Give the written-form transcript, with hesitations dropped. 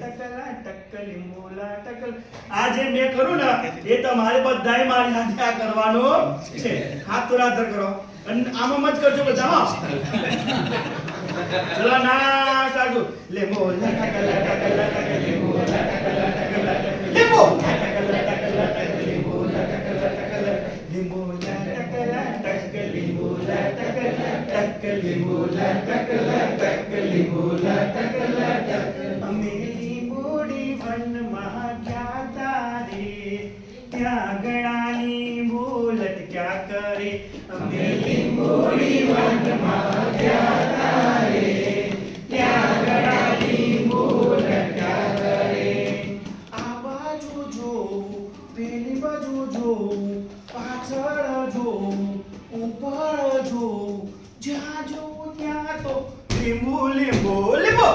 ટકલા ટક લીંબુલા ટકલ આ જે મેં કરું ને એ તમારે બધાય મારી સાથે આ કરવાનું છે હાથ તો રાધર કરો અને આમાં મત કરજો બધા હો ચલો ના ચાલુ લીંબુલા ટકલા ટકલા ટક લીંબુલા ટકલા ટકલા લીંબુ ટકલા ટકલા ટક લીંબુલા ટકલા ટકલા લીંબુલા ટકલા ટક લીંબુલા ટકલા ટક લીંબુલા ટકલા ટક લીંબુલા ટકલા ટક અમે લીંબોડી વનમાં ગયા તારે ત્યાં ગણાની બોલત ક્યાં કરે અમે લીંબોડી વનમાં ગયા તારે ત્યાં ગણાની બોલત ક્યાં કરે આ બાજુ જોઉં પેલી બાજુ જોઉં પાછળ જોઉં ઉપર જોઉં જ્યાં જોઉં ત્યાં તો લીંબુ લીંબુ લીંબુ